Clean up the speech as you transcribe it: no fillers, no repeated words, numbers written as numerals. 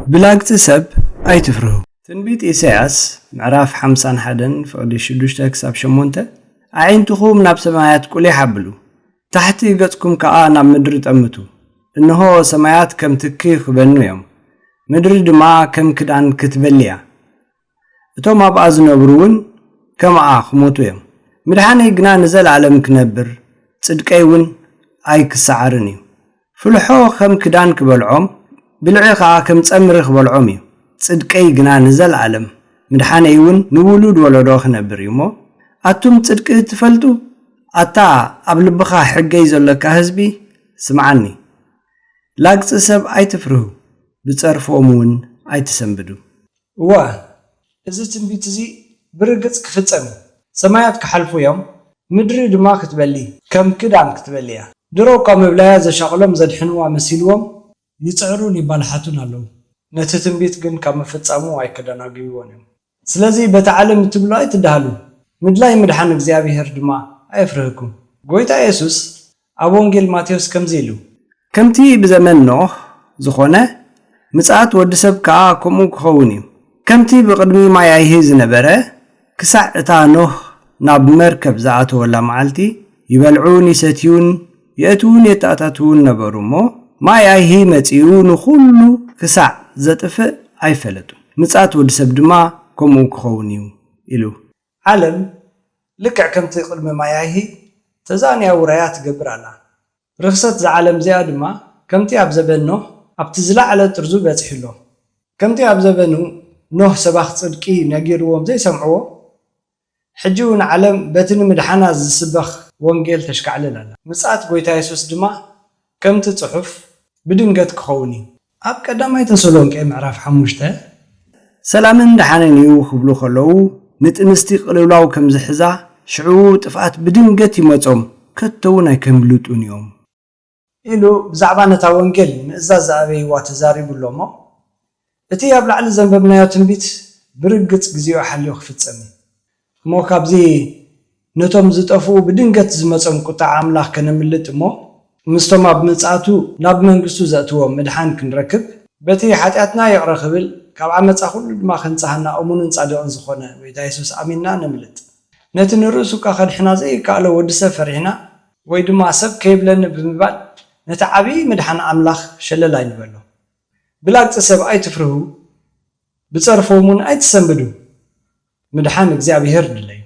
بلاغت سب ايتفرهو تنبيت إساياس معراف 51 فقدي 6 كساب 8 عينتكم ناب سمايات كل يحبلو تحتي قصكم كأ ناب مدر تأمتو إنه سمايات كم تكيخ بنو يوم مدر دما كم كدان كتبليا تو ما بأز نبرون كم آخ موتو يوم مدحاني قنا نزل عالم كنبر صدقايون أي كسعرني فلحو كم كدان كبلعوم بالعيقا كم تأمرخ بالعومي صدقاي قنا نزل عالم مدحانيون نولود ولدو خنبر يمو أتم صدقاي تفلتو أتا قبل بخا حقي زلك حزبي سمعني لاقص سب ايتفرهو بتصرفومون ايتسنبدو إذا تنبيت زي برقص كفتسم سمايات كحلفو يوم مدري دما كتبلي كم كدان كتبليا درو قام بلايا زي شغلهم زدحنوا مسيلوهم يصعرون يبالحاتون አለው ነተ ትንቢት ግን ከመፈጸሙ አይከዳናግዩን ስለዚህ በተዓለም ትብሉ አይተዳሉ ምድላይ ምድሃን እግዚአብሔር ድማ አይፍረህኩም ጎይታ ኢየሱስ አብ ወንጌል ማቴዎስ ከምዚሉ ከምቲ በዘመን ኖህ ዝኾነ ምጽአት ወድሰብ ካ ኮሙ ክኸውን ከምቲ በቅድሚ ማያይህ ዝነበረ ክሳዕ እታ ኖህ ናብ መርከብ ዝኣቶ ወላ መዓልቲ ይበልዑን ይሰትዩን የእቱን የታታቱን ነበሩሞ ማያይህ መጽኡ ንኹሉ ክሳዕ ዘጥፍ አይፈለጡ ምጽአት ወድሰብ ድማ ኮሙ ክኸውን ኢሉ ዓለም ልክዕ ከምቲ ቅድሚ ማያይህ ተዛንያ ውራያት ገብራላ ርክሰት ዘዓለም ዚያ ድማ ከምቲ ኣብ ዘበን ኖህ ኣብቲ ዝለዓለ ጥርዙ በጽሕሎ ከምቲ ኣብ ዘበኑ ኖህ ሰባኽ ጽድቂ ነጊርዎም ዘይሰምዕዎ ሕጂውን ዓለም በትን ምድሓና ዝስበኽ ወንጌል ተሽካዕልላላ ምጽአት ጎይታ ኢየሱስ ድማ ከምቲ ጽሑፍ ብድንገት ክኸውን ኣብ ቀዳማይ ተሰሎንቄ ምዕራፍ 5 ሰላምን ደሓነን እዩ ክብሉ ከለዉ ንጥንስቲ ቅልውላው ከም ዝሕዛ ሽዑ ጥፍኣት ብድንገት ይመጾም ከተውን ኣይከምልጡን እዮም ኢሉ ብዛዕባ ነታ ወንጌል ምእዛዝ ኣበይዋ ተዛሪቡሎሞ እቲ ኣብ ላዕሊ ዘንበብናዮ ትንቢት ብርግጽ ግዚኡ ሓልዮ ክፍጸም እሞ ካብዚ ነቶም ዝጠፉ ብድንገት ዝመጾም ቁጣዕ ኣምላኽ ከነምልጥ እሞ ምስቶም ኣብ ምጽአቱ ናብ መንግስቱ ዘእትዎም ምድሓን ክንረክብ በቲ ሓጢኣትና ይቕረ ክብል ካብ ዓመፃ ኩሉ ድማ ክንጻሕና እሙንን ጻድቕን ዝኾነ ጎይታ ኢየሱስ ኣሚንና ንምልጥ ነቲ ንርእሱ ከድሕና ዘይከኣሎ ወዲሰብ ፈሪሕና ወይ ድማ ሰብ ከይብለኒ ብምባል ነቲ ዓብይ ምድሓን ኣምላኽ ሸለላ ይንበሎ ብላግጽ ሰብ ኣይትፍርሁ ብጸርፎሙን ኣይትሰንብዱ ምድሓን እግዚአብሔር ድለይ